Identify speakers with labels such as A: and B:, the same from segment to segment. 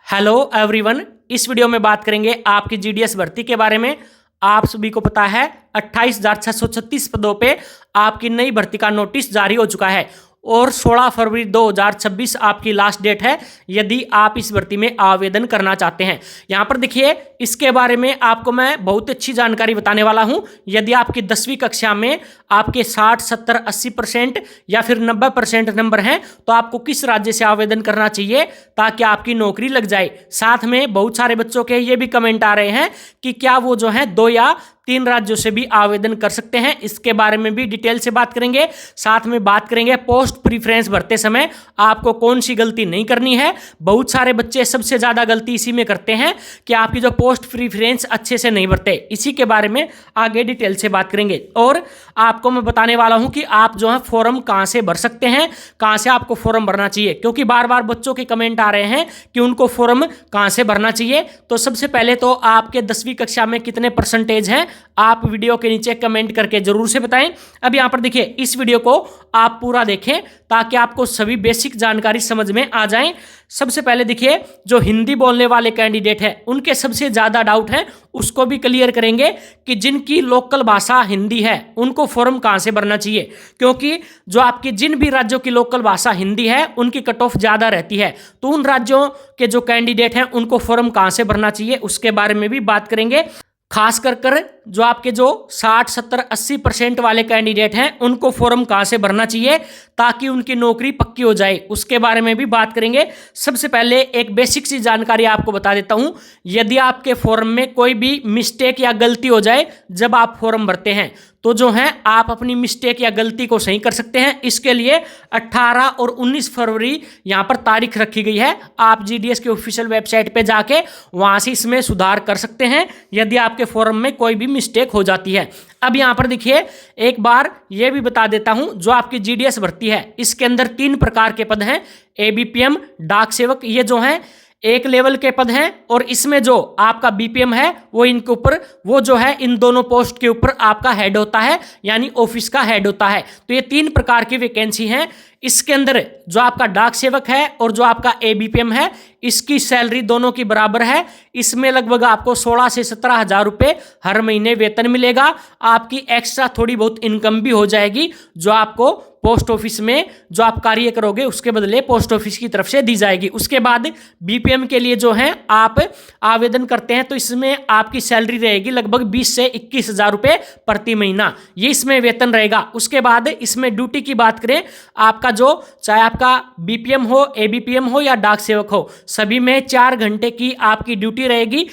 A: Hello everyone. इस video में बात करेंगे आपकी जीडीएस भर्ती के बारे में। आप सभी को पता है 28,636 पदों पे आपकी नई भर्ती का नोटिस जारी हो चुका है और 16 फरवरी 2026 आपकी लास्ट डेट है यदि आप इस भर्ती में आवेदन करना चाहते हैं। यहाँ पर देखिए, इसके बारे में आपको मैं बहुत अच्छी जानकारी बताने वाला हूँ। यदि आपकी 10वीं कक्षा में आपके 60, 70, 80% या फिर 90% नंबर हैं तो आपको किस राज्य से आवेदन करना चाहिए ताकि आपकी नौकरी लग जाए। साथ में बहुत सारे बच्चों के ये भी कमेंट आ रहे हैं कि क्या वो जो है 2 या 3 राज्यों से भी आवेदन कर सकते हैं। इसके बारे में भी डिटेल से बात करेंगे। साथ में बात करेंगे पोस्ट प्रीफ्रेंस भरते समय आपको कौन सी गलती नहीं करनी है। बहुत सारे बच्चे सबसे ज्यादा गलती इसी में करते हैं कि आपकी जो पोस्ट प्रीफ्रेंस अच्छे से नहीं भरते। इसी के बारे में आगे डिटेल से बात करेंगे और आपको मैं बताने वाला हूं कि आप जो है फॉर्म कहां से भर सकते हैं, कहां से आपको फॉर्म भरना चाहिए, क्योंकि बार बार बच्चों के कमेंट आ रहे हैं कि उनको फॉर्म कहां से भरना चाहिए। तो सबसे पहले तो आपके 10वीं कक्षा में कितने परसेंटेज हैं आप वीडियो के नीचे कमेंट करके जरूर से बताएं। अब यहां पर देखिए, इस वीडियो को आप पूरा देखें ताकि आपको सभी बेसिक जानकारी समझ में आ जाएं। सबसे पहले देखिए, जो हिंदी बोलने वाले कैंडिडेट हैं उनके सबसे ज्यादा डाउट है, उसको भी क्लियर करेंगे कि जिनकी लोकल भाषा हिंदी है उनको फॉर्म कहां से भरना चाहिए, क्योंकि जो आपकी जिन भी राज्यों की लोकल भाषा हिंदी है उनकी कट ऑफ ज्यादा रहती है। तो उन राज्यों के जो कैंडिडेट हैं उनको फॉर्म कहां से भरना चाहिए उसके बारे में भी बात करेंगे। खास कर जो आपके जो 60, 70, 80% वाले कैंडिडेट हैं उनको फॉर्म कहां से भरना चाहिए ताकि उनकी नौकरी पक्की हो जाए, उसके बारे में भी बात करेंगे। सबसे पहले एक बेसिक सी जानकारी आपको बता देता हूं। यदि आपके फॉर्म में कोई भी मिस्टेक या गलती हो जाए जब आप फॉर्म भरते हैं तो जो है आप अपनी मिस्टेक या गलती को सही कर सकते हैं। इसके लिए 18 और 19 फरवरी यहां पर तारीख रखी गई है। आप जीडीएस की ऑफिशियल वेबसाइट पे जाके वहां से इसमें सुधार कर सकते हैं यदि आपके फॉर्म में कोई भी मिस्टेक हो जाती है। अब यहां पर देखिए, एक बार यह भी बता देता हूं, जो आपकी जीडीएस भर्ती है इसके अंदर 3 प्रकार के पद हैं। एबीपीएम, डाक सेवक, ये जो हैं एक लेवल के पद हैं और इसमें जो आपका बीपीएम है वो इनके ऊपर, वो जो है इन दोनों पोस्ट के ऊपर आपका हेड होता है, यानी ऑफिस का हेड होता है। तो ये 3 प्रकार की वैकेंसी हैं। इसके अंदर जो आपका डाक सेवक है और जो आपका एबीपीएम है इसकी सैलरी दोनों की बराबर है। इसमें लगभग आपको 16 से 17 हजार रुपये हर महीने वेतन मिलेगा। आपकी एक्स्ट्रा थोड़ी बहुत इनकम भी हो जाएगी जो आपको पोस्ट ऑफिस में जो आप कार्य करोगे उसके बदले पोस्ट ऑफिस की तरफ से दी जाएगी। उसके बाद बीपीएम के लिए जो है आप आवेदन करते हैं तो इसमें आपकी सैलरी रहेगी लगभग 20 से 21 हजार रुपये प्रति महीना, ये इसमें वेतन रहेगा। उसके बाद इसमें ड्यूटी की बात करें, आपका जो चाहे आपका बीपीएम हो, एबीपीएम हो या डाक सेवक हो, सभी में 4 घंटे की आपकी ड्यूटी रहेगी।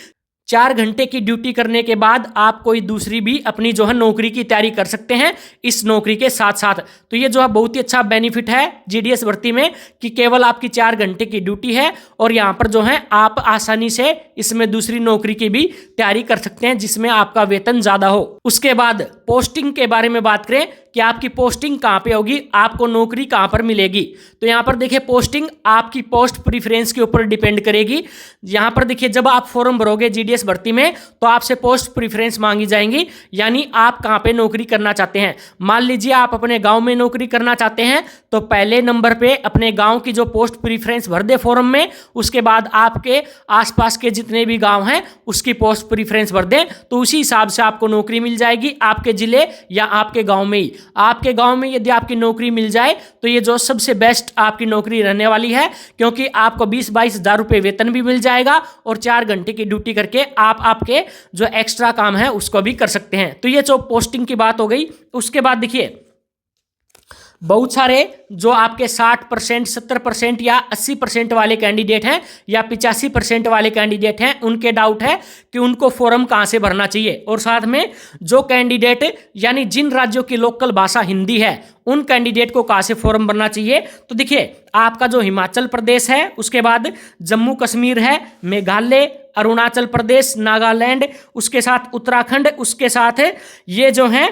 A: 4 घंटे की ड्यूटी करने के बाद आप कोई दूसरी भी अपनी जो है नौकरी की तैयारी कर सकते हैं इस नौकरी के साथ साथ। तो ये जो है बहुत ही अच्छा बेनिफिट है जीडीएस भर्ती में कि केवल आपकी 4 घंटे की ड्यूटी है और यहाँ पर जो है आप आसानी से इसमें दूसरी नौकरी की भी तैयारी कर सकते हैं जिसमें आपका वेतन ज्यादा हो। उसके बाद पोस्टिंग के बारे में बात करें कि आपकी पोस्टिंग कहाँ पे होगी, आपको नौकरी कहाँ पर मिलेगी। तो यहाँ पर देखिए, पोस्टिंग आपकी पोस्ट प्रीफ्रेंस के ऊपर डिपेंड करेगी। यहाँ पर देखिए, जब आप फॉर्म भरोगे जीडीएस भर्ती में तो आपसे पोस्ट प्रीफ्रेंस मांगी जाएंगी, यानी आप कहाँ पे नौकरी करना चाहते हैं। मान लीजिए आप अपने गाँव में नौकरी करना चाहते हैं तो पहले नंबर पे अपने गाँव की जो पोस्ट प्रीफ्रेंस भर दे फॉर्म में, उसके बाद आपके आसपास के जितने भी गाँव हैं उसकी पोस्ट प्रीफ्रेंस भर दें तो उसी हिसाब से आपको नौकरी मिल जाएगी आपके जिले या आपके गाँव में ही। आपके गांव में यदि आपकी नौकरी मिल जाए तो ये जो सबसे बेस्ट आपकी नौकरी रहने वाली है, क्योंकि आपको 20-22 हजार रुपये वेतन भी मिल जाएगा और 4 घंटे की ड्यूटी करके आप आपके जो एक्स्ट्रा काम है उसको भी कर सकते हैं। तो ये जो पोस्टिंग की बात हो गई। उसके बाद देखिए, बहुत सारे जो आपके 60%, 70% या 80% वाले कैंडिडेट हैं या 85% वाले कैंडिडेट हैं, उनके डाउट है कि उनको फॉर्म कहां से भरना चाहिए। और साथ में जो कैंडिडेट यानी जिन राज्यों की लोकल भाषा हिंदी है उन कैंडिडेट को कहां से फॉर्म भरना चाहिए। तो देखिए, आपका जो हिमाचल प्रदेश है, उसके बाद जम्मू कश्मीर है, मेघालय, अरुणाचल प्रदेश, नागालैंड, उसके साथ उत्तराखंड, उसके साथ ये जो है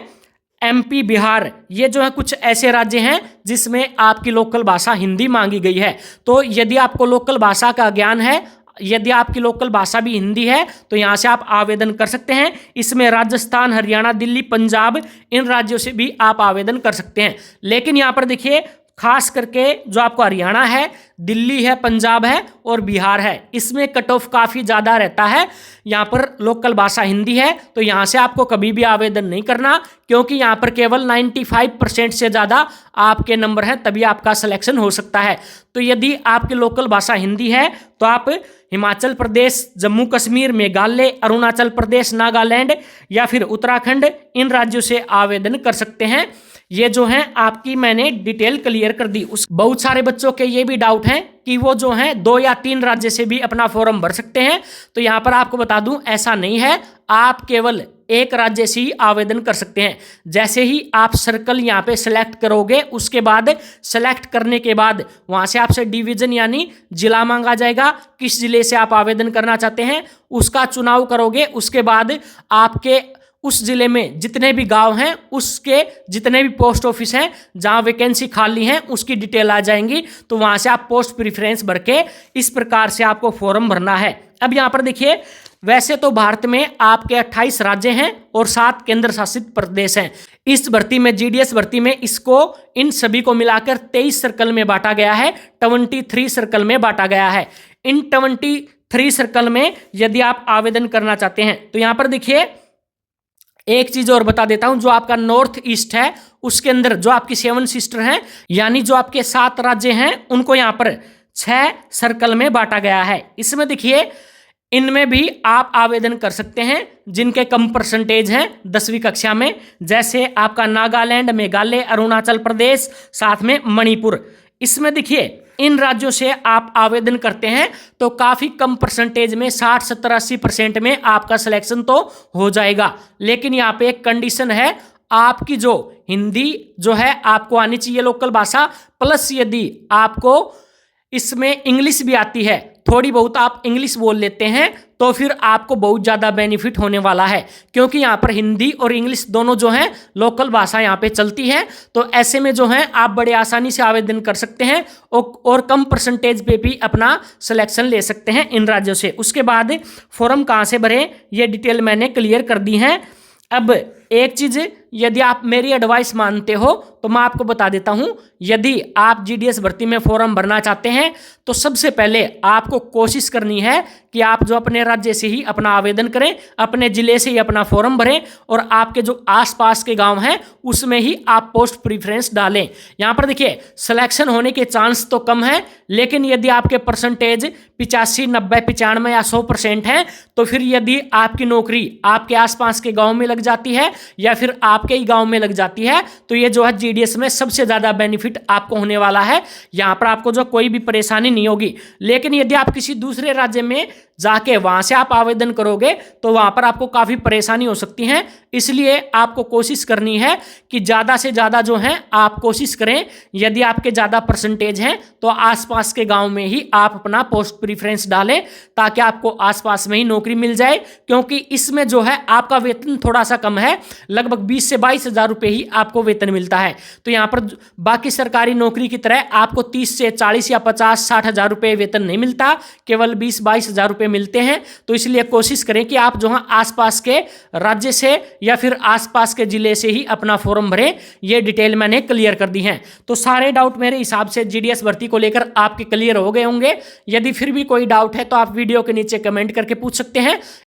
A: एमपी, बिहार, ये जो है कुछ ऐसे राज्य हैं जिसमें आपकी लोकल भाषा हिंदी मांगी गई है। तो यदि आपको लोकल भाषा का ज्ञान है, यदि आपकी लोकल भाषा भी हिंदी है तो यहाँ से आप आवेदन कर सकते हैं। इसमें राजस्थान, हरियाणा, दिल्ली, पंजाब, इन राज्यों से भी आप आवेदन कर सकते हैं। लेकिन यहाँ पर देखिए, खास करके जो आपको हरियाणा है, दिल्ली है, पंजाब है और बिहार है, इसमें कट ऑफ काफ़ी ज़्यादा रहता है। यहाँ पर लोकल भाषा हिंदी है, तो यहाँ से आपको कभी भी आवेदन नहीं करना, क्योंकि यहाँ पर केवल 95% से ज़्यादा आपके नंबर हैं, तभी आपका सिलेक्शन हो सकता है। तो यदि आपकी लोकल भाषा हिंदी है तो आप हिमाचल प्रदेश, जम्मू कश्मीर, मेघालय, अरुणाचल प्रदेश, नागालैंड या फिर उत्तराखंड, इन राज्यों से आवेदन कर सकते हैं। ये जो है आपकी मैंने डिटेल क्लियर कर दी। उस बहुत सारे बच्चों के ये भी डाउट हैं कि वो जो है 2 या 3 राज्य से भी अपना फॉर्म भर सकते हैं, तो यहाँ पर आपको बता दूं ऐसा नहीं है, आप केवल एक राज्य से ही आवेदन कर सकते हैं। जैसे ही आप सर्कल यहाँ पे सेलेक्ट करोगे, उसके बाद सेलेक्ट करने के बाद वहाँ से आपसे डिवीजन यानी जिला मांगा जाएगा, किस जिले से आप आवेदन करना चाहते हैं उसका चुनाव करोगे। उसके बाद आपके उस जिले में जितने भी गांव हैं, उसके जितने भी पोस्ट ऑफिस हैं जहां वैकेंसी खाली हैं, उसकी डिटेल आ जाएंगी, तो वहां से आप पोस्ट प्रीफरेंस भर के इस प्रकार से आपको फॉर्म भरना है। अब यहां पर देखिए, वैसे तो भारत में आपके 28 राज्य हैं और 7 केंद्र शासित प्रदेश हैं। इस भर्ती में, जीडीएस भर्ती में, इसको इन सभी को मिलाकर 23 सर्कल में बांटा गया है, 23 सर्कल में बांटा गया है। इन 23 सर्कल में यदि आप आवेदन करना चाहते हैं तो यहां पर देखिए, एक चीज और बता देता हूं, जो आपका नॉर्थ ईस्ट है उसके अंदर जो आपकी 7 सिस्टर हैं, यानी जो आपके 7 राज्य हैं, उनको यहां पर 6 सर्कल में बांटा गया है। इसमें देखिए, इनमें भी आप आवेदन कर सकते हैं जिनके कम परसेंटेज हैं 10वीं कक्षा में, जैसे आपका नागालैंड, मेघालय, अरुणाचल प्रदेश, साथ में मणिपुर। इसमें देखिए, इन राज्यों से आप आवेदन करते हैं तो काफ़ी कम परसेंटेज में 60, 70, 80% में आपका सिलेक्शन तो हो जाएगा। लेकिन यहाँ पे एक कंडीशन है, आपकी जो हिंदी जो है आपको आनी चाहिए लोकल भाषा, प्लस यदि आपको इसमें इंग्लिश भी आती है, थोड़ी बहुत आप इंग्लिश बोल लेते हैं, तो फिर आपको बहुत ज़्यादा बेनिफिट होने वाला है, क्योंकि यहाँ पर हिंदी और इंग्लिश दोनों जो हैं लोकल भाषा यहाँ पे चलती है। तो ऐसे में जो है आप बड़े आसानी से आवेदन कर सकते हैं और कम परसेंटेज पे भी अपना सिलेक्शन ले सकते हैं इन राज्यों से। उसके बाद फॉर्म कहाँ से भरें ये डिटेल मैंने क्लियर कर दी है। अब एक चीज़, यदि आप मेरी एडवाइस मानते हो तो मैं आपको बता देता हूं, यदि आप जीडीएस भर्ती में फॉर्म भरना चाहते हैं तो सबसे पहले आपको कोशिश करनी है कि आप जो अपने राज्य से ही अपना आवेदन करें, अपने जिले से ही अपना फॉर्म भरें और आपके जो आसपास के गांव हैं उसमें ही आप पोस्ट प्रीफरेंस डालें। यहां पर देखिए, सिलेक्शन होने के चांस तो कम है, लेकिन यदि आपके परसेंटेज 85, 90, 95 या 100% हैं, तो फिर यदि आपकी नौकरी आपके आसपास के गाँव में लग जाती है या फिर आपके ही गांव में लग जाती है, तो ये जो है जीडीएस में सबसे ज़्यादा बेनिफिट आपको होने वाला है। यहाँ पर आपको जो कोई भी परेशानी नहीं होगी। लेकिन यदि आप किसी दूसरे राज्य में जाके वहाँ से आप आवेदन करोगे तो वहाँ पर आपको काफ़ी परेशानी हो सकती है। इसलिए आपको कोशिश करनी है कि ज़्यादा से ज़्यादा जो है आप कोशिश करें, यदि आपके ज़्यादा परसेंटेज हैं तो आसपास के गांव में ही आप अपना पोस्ट प्रीफरेंस डालें, ताकि आपको आसपास में ही नौकरी मिल जाए। क्योंकि इसमें जो है आपका वेतन थोड़ा सा कम है, लगभग 20 से 22 हज़ार रुपये ही आपको वेतन मिलता है। तो यहाँ पर बाकी सरकारी नौकरी की तरह आपको 30 से 40 या 50, 60 हज़ार रुपये वेतन नहीं मिलता, केवल 20-22 हज़ार रुपये मिलते हैं। तो इसलिए कोशिश करें कि आप जो है आसपास के राज्य से या फिर आसपास के जिले से ही अपना फॉर्म भरें। ये डिटेल मैंने क्लियर कर दी है। तो सारे डाउट मेरे हिसाब से जीडीएस भर्ती को लेकर आपके क्लियर हो गए होंगे। यदि फिर भी कोई डाउट है तो आप वीडियो के नीचे कमेंट करके पूछ सकते हैं।